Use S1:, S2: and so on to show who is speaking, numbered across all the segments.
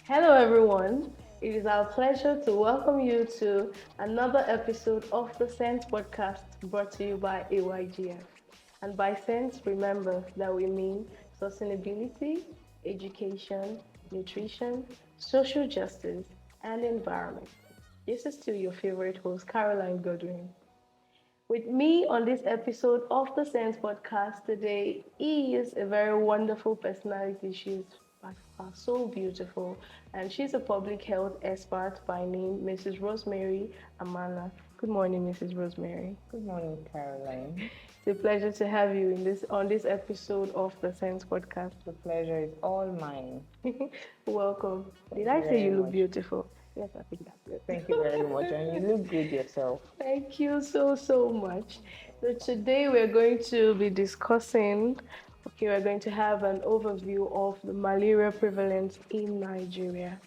S1: Hello, everyone. It is our pleasure to welcome you to another episode of the Sense podcast brought to you by AYGF. And by sense, remember that we mean sustainability, education, nutrition, social justice, and environment. This is still your favorite host, Caroline Godwin. With me on this episode of the Sense podcast today is a very wonderful personality. She's by far so beautiful, and she's a public health expert by name Mrs. Rosemary Amana. Good morning, Mrs. Rosemary.
S2: Good morning, Caroline.
S1: It's a pleasure to have you in this on this episode of the Sense podcast.
S2: The pleasure is all mine.
S1: Welcome.
S2: Thank
S1: Did
S2: you
S1: I say
S2: very
S1: you look
S2: much.
S1: beautiful? Yes, I think that's good.
S2: Thank you very much, and you look good yourself.
S1: Thank you so much. So today we're going to be discussing, we're going to have an overview of the malaria prevalence in Nigeria.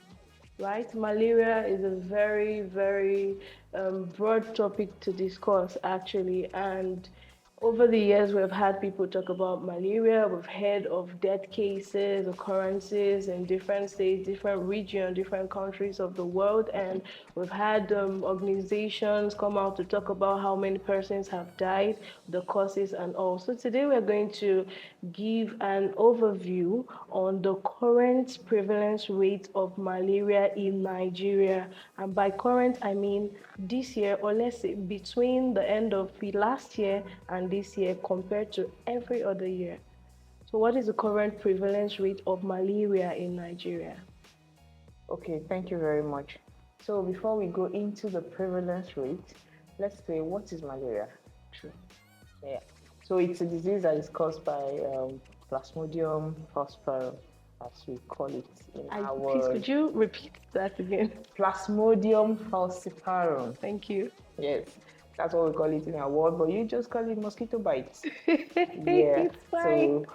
S1: Right? Malaria is a very broad topic to discuss actually, and over the years, we've had people talk about malaria. We've heard of death cases, occurrences in different states, different regions, different countries of the world. And we've had organizations come out to talk about how many persons have died, the causes, and all. So today, we're going to give an overview on the current prevalence rate of malaria in Nigeria. And by current, I mean this year, or let's say between the end of last year and this year compared to every other year. So what is the current prevalence rate of malaria in Nigeria?
S2: Okay, thank you very much. So before we go into the prevalence rate, let's say what is malaria?
S1: True.
S2: Yeah. So it's a disease that is caused by Plasmodium falciparum, as we call it in our
S1: Please,
S2: world.
S1: could you repeat that again?
S2: Plasmodium falciparum.
S1: Thank you.
S2: Yes, that's what we call it in our world, but you just call it mosquito bites.
S1: It's fine.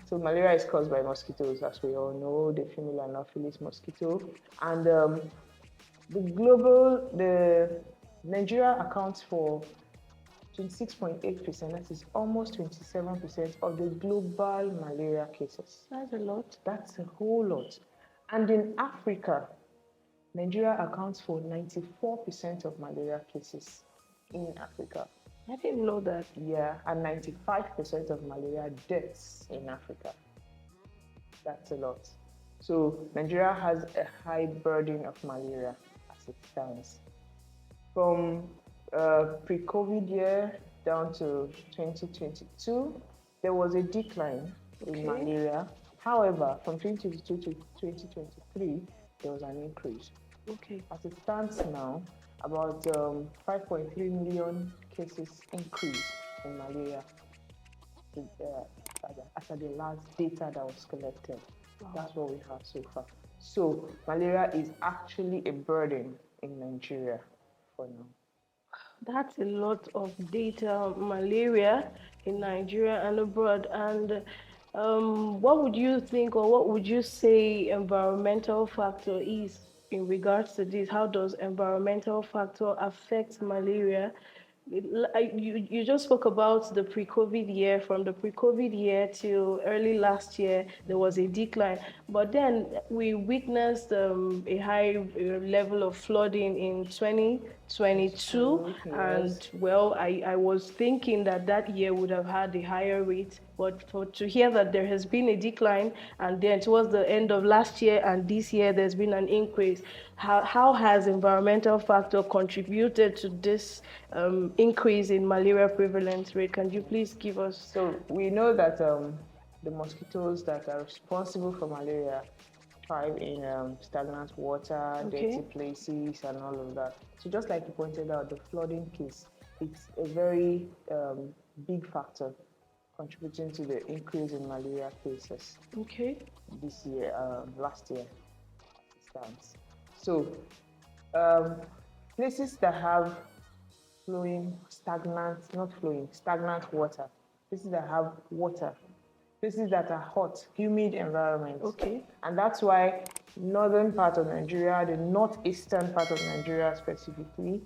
S2: So malaria is caused by mosquitoes, as we all know, the female Anopheles mosquito. And the Nigeria accounts for 26.8%, that is almost 27% of the global malaria cases.
S1: That's a lot.
S2: That's a whole lot. And in Africa, Nigeria accounts for 94% of malaria cases in Africa.
S1: I didn't know that.
S2: Yeah, and 95% of malaria deaths in Africa. That's a lot. So Nigeria has a high burden of malaria as it stands. From pre-COVID year down to 2022, there was a decline in malaria. However, from 2022 to 2023, there was an increase.
S1: Okay.
S2: As it stands now, about 5.3 million cases increase in malaria after the last data that was collected. Wow. That's what we have so far. So malaria is actually a burden in Nigeria for now.
S1: That's a lot of data, malaria in Nigeria and abroad. And what would you think, or what would you say environmental factor is in regards to this? How does environmental factor affect malaria? You just spoke about the pre-COVID year. From the pre-COVID year till early last year, there was a decline. But then we witnessed a high level of flooding in 2022.
S2: Yes.
S1: And well, I was thinking that year would have had a higher rate. But to hear that there has been a decline, and then towards the end of last year and this year, there's been an increase. How has environmental factor contributed to this increase in malaria prevalence rate? Can you please give us?
S2: So we know that the mosquitoes that are responsible for malaria thrive in stagnant water, dirty places, and all of that. So just like you pointed out, the flooding case, it's a very big factor contributing to the increase in malaria cases. This year, last year, as it stands. So places that have stagnant water, places that have water, places that are hot, humid environments. And that's why northern part of Nigeria, the northeastern part of Nigeria specifically,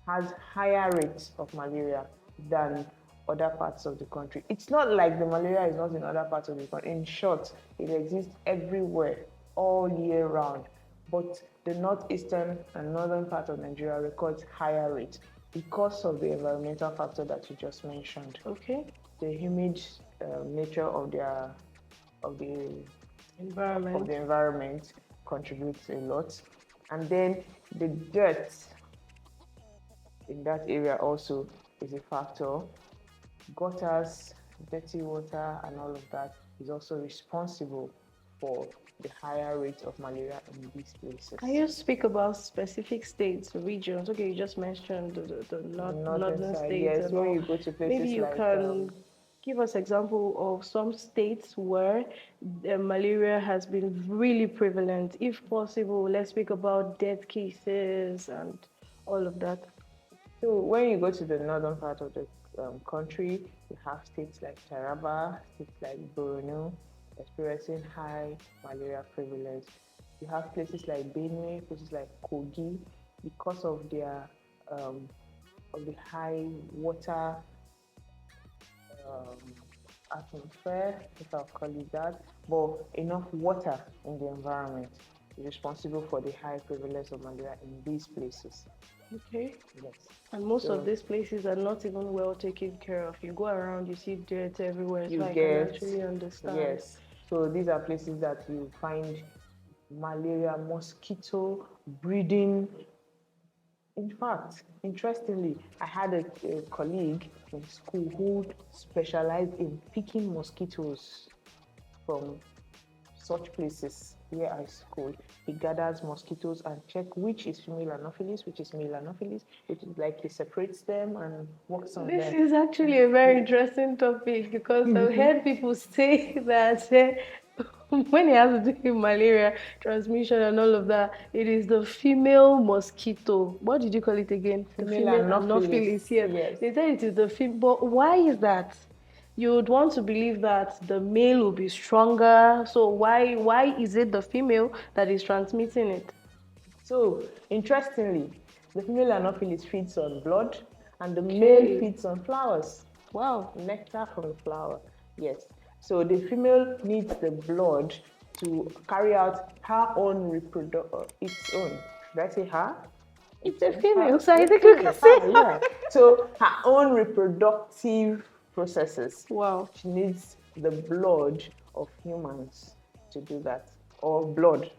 S2: has higher rates of malaria than other parts of the country. It's not like the malaria is not in other parts of the country. In short, it exists everywhere all year round. But the northeastern and northern part of Nigeria records higher rates because of the environmental factor that you just mentioned.
S1: Okay.
S2: The humid nature of the environment contributes a lot, and then the dirt in that area also is a factor. Gutters, dirty water, and all of that is also responsible for the higher rate of malaria in these places.
S1: Can you speak about specific states, regions? Okay, you just mentioned the northern
S2: side,
S1: states
S2: yes.
S1: and
S2: When
S1: all.
S2: you go to places
S1: Maybe you
S2: like
S1: can give us example of some states where the malaria has been really prevalent. If possible, let's speak about death cases and all of that.
S2: so when you go to the northern part of the country, you have states like Taraba, states like Borno, experiencing high malaria prevalence. You have places like Benue, places like Kogi, because of their of the high water atmosphere, if I'll call it that, but enough water in the environment is responsible for the high prevalence of malaria in these places.
S1: Okay.
S2: Yes.
S1: And most of these places are not even well taken care of. You go around, you see dirt everywhere, so I can actually understand.
S2: Yes. So these are places that you find malaria, mosquito breeding. In fact, interestingly, I had a colleague in school who specialized in picking mosquitoes from such places where I school. He gathers mosquitoes and check which is female anopheles, which is male anopheles, which is like he separates them and works on them.
S1: This is actually a very interesting topic because I've heard people say that when it has to do with malaria transmission and all of that, it is the female mosquito. What did you call it again?
S2: Female
S1: the female
S2: anopheles.
S1: Yes. They say it is the female. But why is that? You would want to believe that the male will be stronger. So why is it the female that is transmitting it?
S2: So interestingly, the female anopheles feeds on blood, and the male feeds on flowers.
S1: Wow.
S2: Nectar from the flower. Yes. So the female needs the blood to carry out her own its own. Did I say her?
S1: It's a female, so I think you can say her.
S2: Yeah. So her own reproductive processes.
S1: Wow.
S2: She needs the blood of humans to do that, or blood.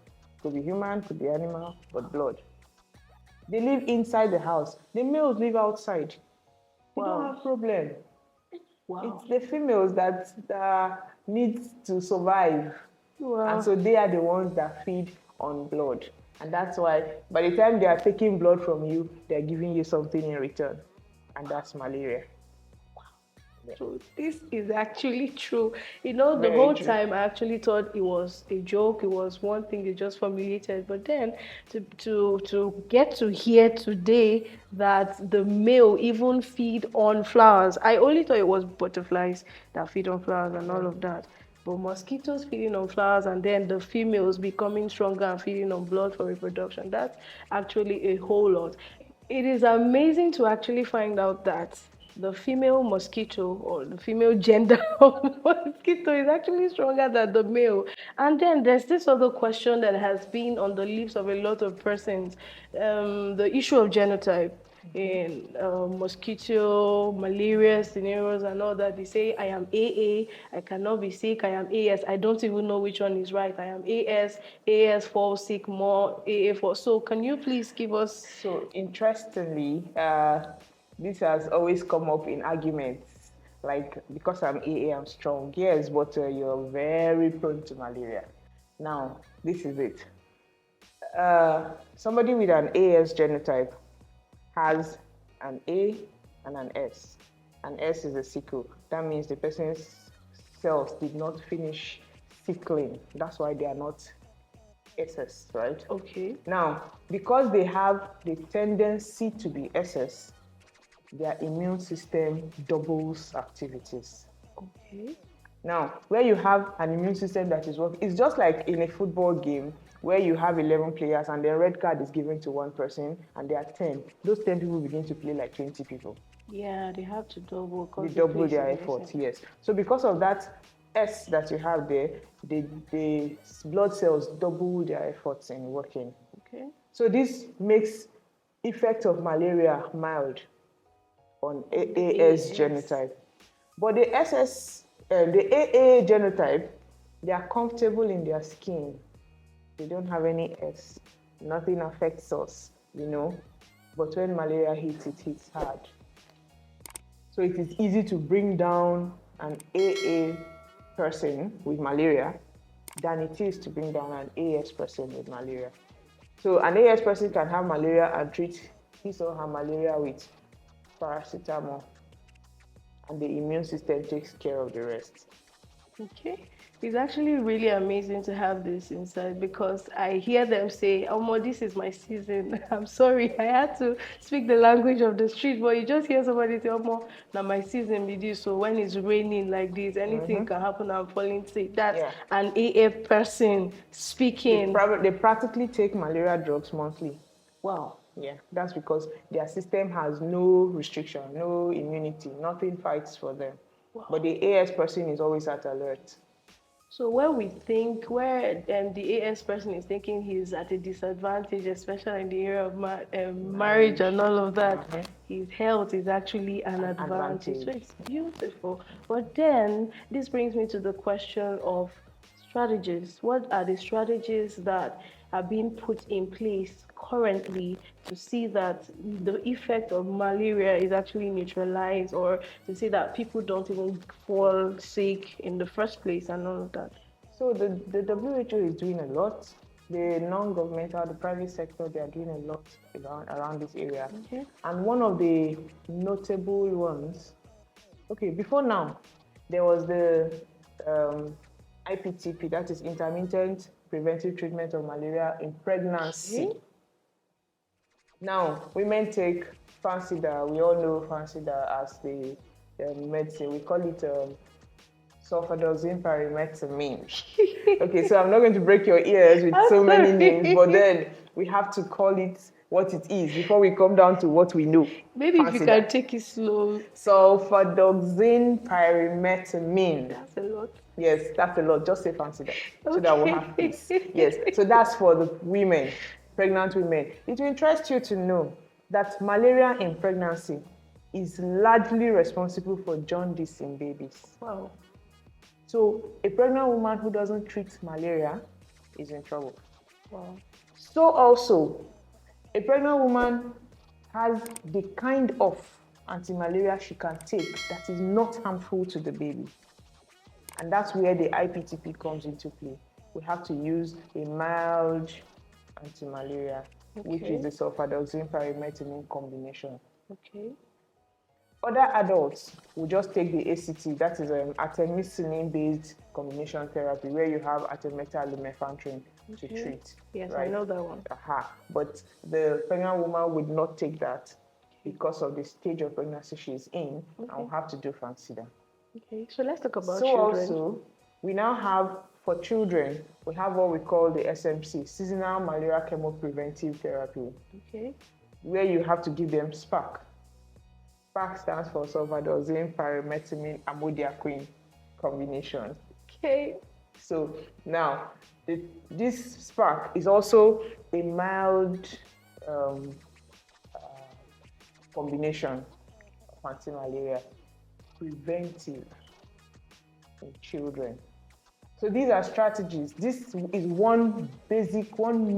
S2: Could be human, could be animal, but blood. They live inside the house. The males live outside. They don't have problem.
S1: Wow.
S2: It's the females that need to survive.
S1: Wow.
S2: And so they are the ones that feed on blood. And that's why by the time they are taking blood from you, they're giving you something in return. And that's malaria.
S1: So this is actually true. You know, the whole time I actually thought it was a joke. It was one thing you just formulated. But then to get to hear today that the male even feed on flowers. I only thought it was butterflies that feed on flowers and all of that. But mosquitoes feeding on flowers and then the females becoming stronger and feeding on blood for reproduction. That's actually a whole lot. It is amazing to actually find out that the female mosquito or the female gender of mosquito is actually stronger than the male. And then there's this other question that has been on the lips of a lot of persons, the issue of genotype in mosquito, malaria scenarios and all that. They say, I am AA, I cannot be sick, I am AS. I don't even know which one is right. I am AS falls sick more, AA falls. So can you please give us...
S2: So interestingly, this has always come up in arguments. Like, because I'm AA, I'm strong. Yes, but you're very prone to malaria. Now, this is it. Somebody with an AS genotype has an A and an S. An S is a sickle. That means the person's cells did not finish sickling. That's why they are not SS, right?
S1: Okay.
S2: Now, because they have the tendency to be SS, their immune system doubles activities.
S1: Okay.
S2: Now, where you have an immune system that is working, it's just like in a football game where you have 11 players and the red card is given to one person and there are 10. Those 10 people begin to play like 20 people.
S1: Yeah, they have to double.
S2: They double their effort, yes. So because of that S that you have there, the blood cells double their efforts in working.
S1: Okay.
S2: So this makes effect of malaria mild on AS genotype. But the AA genotype, they are comfortable in their skin. They don't have any S. Nothing affects us, you know. But when malaria hits, it hits hard. So it is easy to bring down an AA person with malaria than it is to bring down an AS person with malaria. So an AS person can have malaria and treat his or her malaria with paracetamol, and the immune system takes care of the rest.
S1: Okay. It's actually really amazing to have this insight because I hear them say, "Oh, this is my season." I'm sorry, I had to speak the language of the street, but you just hear somebody say, "Oh, now my season be this." So when it's raining like this, anything can happen. I'm falling sick. That's an AF person speaking.
S2: They practically take malaria drugs monthly.
S1: Wow.
S2: Yeah, that's because their system has no restriction, no immunity, nothing fights for them. Wow. But the AS person is always at alert.
S1: So when we think, where the AS person is thinking he's at a disadvantage, especially in the area of marriage and all of that, his health is actually an advantage. So it's beautiful. But then this brings me to the question of strategies. What are the strategies that are being put in place currently to see that the effect of malaria is actually neutralized, or to see that people don't even fall sick in the first place and all of that?
S2: So the WHO is doing a lot. The non-governmental, the private sector, they are doing a lot around this area.
S1: Okay.
S2: And one of the notable ones, okay, before now, there was the IPTP, that is intermittent preventive treatment of malaria in pregnancy. Okay. Now, women take Fancida. We all know Fancida as the medicine. We call it sulfadoxine pyrimethamine. Okay, so I'm not going to break your ears with so many names, but then we have to call it what it is before we come down to what we know.
S1: Maybe Fancida. If you can take it slow.
S2: Sulfadoxine pyrimethamine.
S1: That's a lot.
S2: Yes, that's a lot. Just say Fancida, okay, so that we'll have peace. Yes, so that's for the women, pregnant women. It will interest you to know that malaria in pregnancy is largely responsible for jaundice in babies.
S1: Wow.
S2: So a pregnant woman who doesn't treat malaria is in trouble.
S1: Wow.
S2: So also, a pregnant woman has the kind of anti-malaria she can take that is not harmful to the baby. And that's where the IPTP comes into play. We have to use a mild anti-malaria, which is the sulfadoxine pyrimethamine combination.
S1: Okay.
S2: Other adults will just take the ACT, that is an artemisinin-based combination therapy, where you have artemether lumefantrine to treat.
S1: Yes,
S2: right?
S1: I know that one.
S2: But the pregnant woman would not take that because of the stage of pregnancy she's in, and will have to do Fancida. Okay,
S1: so let's talk about children.
S2: So also, we now have, for children, we have what we call the SMC, seasonal malaria chemopreventive therapy. Okay. Where you have to give them SPAC. SPAC stands for sulfadoxine pyrimethamine amodiaquine combination.
S1: Okay.
S2: So now, this SPAC is also a mild combination of anti-malaria, preventive in children. So these are strategies. This is one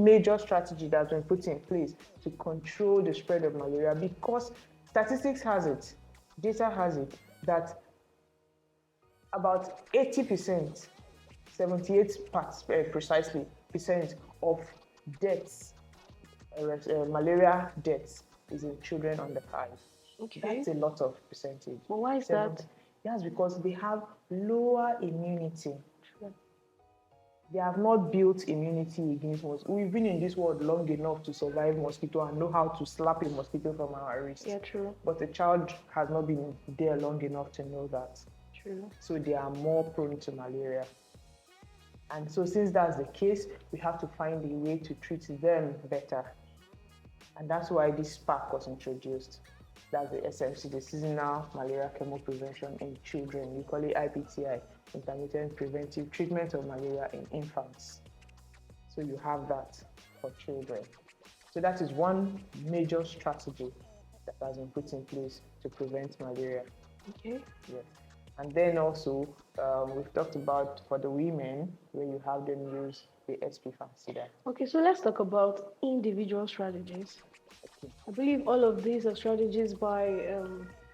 S2: major strategy that's been put in place to control the spread of malaria, because statistics has it, data has it, that about 80%, 78% precisely, of deaths, malaria deaths, is in children under 5. Okay. That's a lot of percentage.
S1: Well, why is that?
S2: That's because they have lower immunity. They have not built immunity against mosquito. We've been in this world long enough to survive mosquito and know how to slap a mosquito from our wrist.
S1: Yeah, true.
S2: But the child has not been there long enough to know that.
S1: True.
S2: So they are more prone to malaria. And so since that's the case, we have to find a way to treat them better. And that's why this SPAC was introduced. That's the SMC, the seasonal malaria chemoprevention in children. We call it IPTI. intermittent preventive treatment of malaria in infants. So you have that for children. So that is one major strategy that has been put in place to prevent malaria.
S1: Okay.
S2: Yes. And then also, we've talked about for the women, where you have them use the SP Fancida.
S1: Okay, so let's talk about individual strategies.
S2: Okay.
S1: I believe all of these are strategies by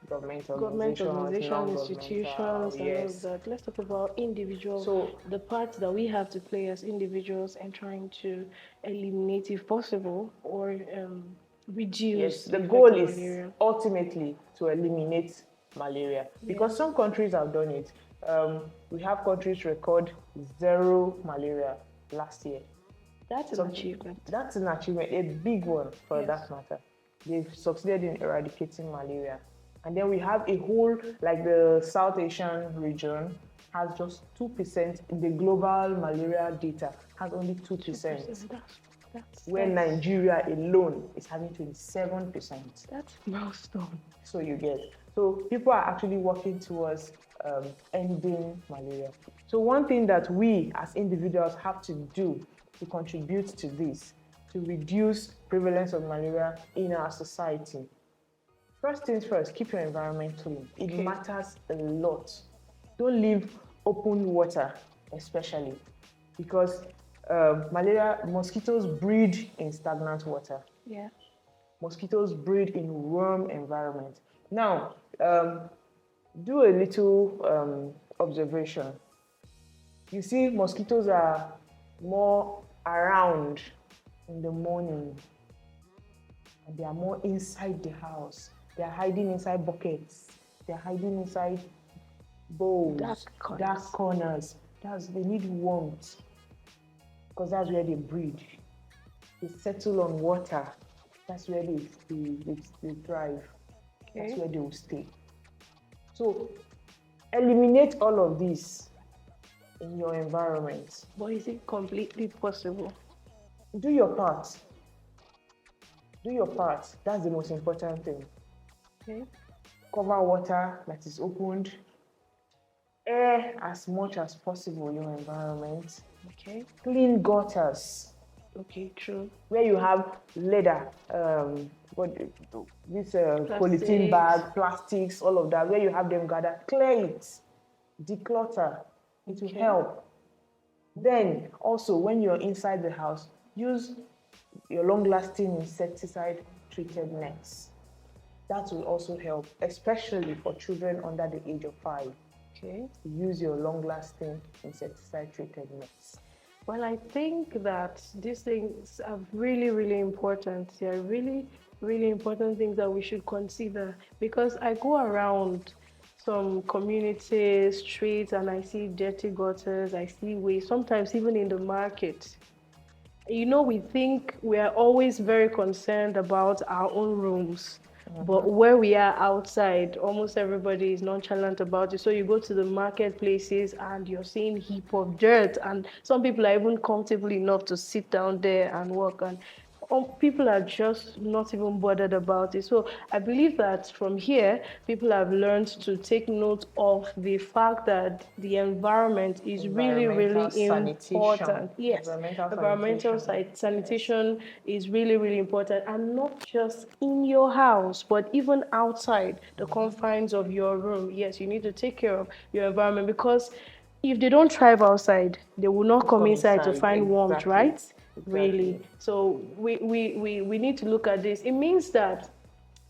S2: Government
S1: government
S2: organizations,
S1: organizations,
S2: non-governmental,
S1: institutions, and all of
S2: yes.
S1: that. Let's talk about individual,
S2: So
S1: the parts that we have to play as individuals and trying to eliminate, if possible, or
S2: yes,
S1: reduce
S2: the
S1: the effect
S2: goal
S1: of
S2: is
S1: malaria.
S2: ultimately to eliminate malaria because
S1: Yes.
S2: some countries have done it. We have countries record zero malaria last year.
S1: That's an achievement.
S2: That's an achievement, a big one for
S1: Yes.
S2: that matter. They've succeeded in eradicating malaria. And then we have a whole, like the South Asian region has just 2% in the global malaria data, has only 2%. Where Nigeria alone is having 27%.
S1: That's milestone.
S2: So you get. So people are actually working towards ending malaria. So one thing that we as individuals have to do to contribute to this, to reduce prevalence of malaria in our society. First things first, keep your environment clean. It matters a lot. Don't leave open water, especially, because mosquitoes breed in stagnant water.
S1: Yeah.
S2: Mosquitoes breed in warm environment. Now, do a little observation. You see, mosquitoes are more around in the morning, and they are more inside the house. They are hiding inside buckets. They are hiding inside bowls, dark corners. They need warmth, because that's where they breed. They settle on water. That's where they thrive. Okay. That's where they will stay. So eliminate all of this in your environment.
S1: But is it completely possible?
S2: Do your part. Do your part. That's the most important thing.
S1: Okay.
S2: Cover water that is opened. Air as much as possible your environment.
S1: Okay.
S2: Clean gutters.
S1: Okay, true.
S2: Where you have leather, polythene bag, plastics, all of that, where you have them gathered, clear it, declutter. It will help. Then also, when you're inside the house, use your long-lasting insecticide-treated nets. That will also help, especially for children under the age of 5. Okay. Use your long-lasting insecticide-treated nets.
S1: Well, I think that these things are really, really important. They are really, really important things that we should consider, because I go around some communities, streets, and I see dirty gutters, I see waste, sometimes even in the market. You know, we think we are always very concerned about our own rooms. But where we are outside, almost everybody is nonchalant about it. So you go to the marketplaces and you're seeing heap of dirt, and some people are even comfortable enough to sit down there and work, and people are just not even bothered about it. So I believe that from here, people have learned to take note of the fact that the environment is really, really important. Yes, environmental sanitation is really, really important, and not just in your house, but even outside the confines of your room. Yes, you need to take care of your environment, because if they don't thrive outside, they will not come inside to find warmth, right? Really. So we need to look at this. It means that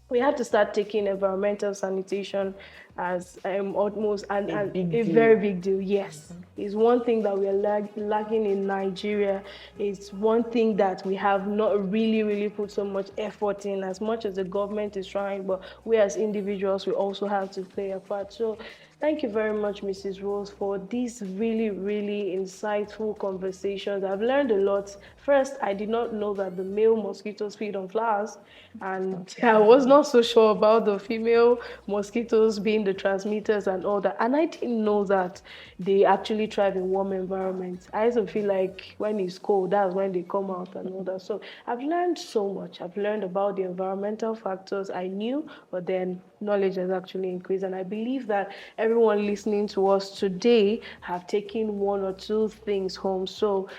S1: we have to start taking environmental sanitation as almost a very big deal. Yes, it's one thing that we are lacking in Nigeria. It's one thing that we have not really put so much effort in, as much as the government is trying, but we as individuals, we also have to play a part. So thank you very much, Mrs. Rose, for these really insightful conversations. I've learned a lot. First, I did not know that the male mosquitoes feed on flowers, and I was not so sure about the female mosquitoes being the transmitters and all that. And I didn't know that they actually thrive in warm environments. I also feel like when it's cold, that's when they come out and all that. So I've learned so much. I've learned about the environmental factors I knew, but then knowledge has actually increased. And I believe that every everyone listening to us today have taken one or two things home. So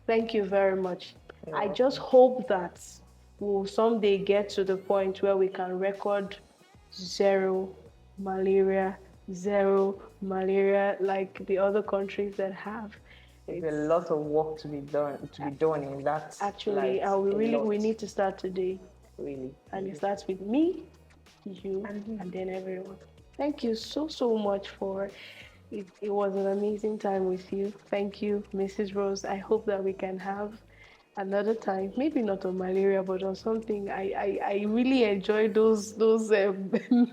S1: thank you very much. I just hope that we'll someday get to the point where we can record zero malaria, zero malaria like the other countries that have.
S2: There's a lot of work to be done in that.
S1: Actually, we need to start today.
S2: Really.
S1: And it starts with me, you, and then everyone. Thank you so much for it. It was an amazing time with you. Thank you, Mrs. Rose. I hope that we can have another time, maybe not on malaria, but on something. I really enjoy those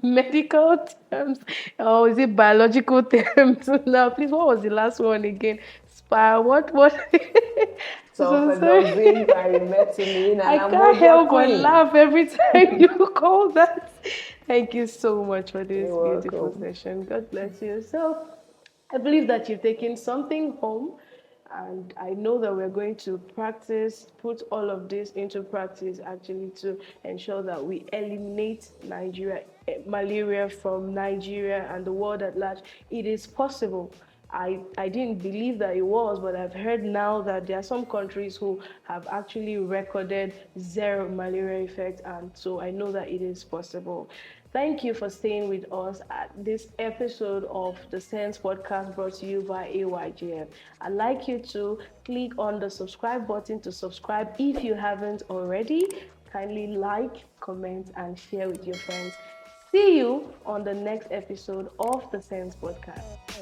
S1: medical terms, or is it biological terms? Now, please, what was the last one again? Spy, what?
S2: Sulfadozine, pyrimethamine, and
S1: I can't
S2: ammonia
S1: help but
S2: queen.
S1: laugh every time you call that. Thank you so much for this
S2: You're
S1: beautiful
S2: welcome.
S1: session. God bless you. So, I believe that you've taken something home, and I know that we're going to practice, put all of this into practice actually to ensure that we eliminate malaria from Nigeria and the world at large. It is possible. I didn't believe that it was, but I've heard now that there are some countries who have actually recorded zero malaria effect, and so I know that it is possible. Thank you for staying with us at this episode of the Sense Podcast brought to you by AYGF. I'd like you to click on the subscribe button to subscribe if you haven't already. Kindly like, comment, and share with your friends. See you on the next episode of the Sense Podcast.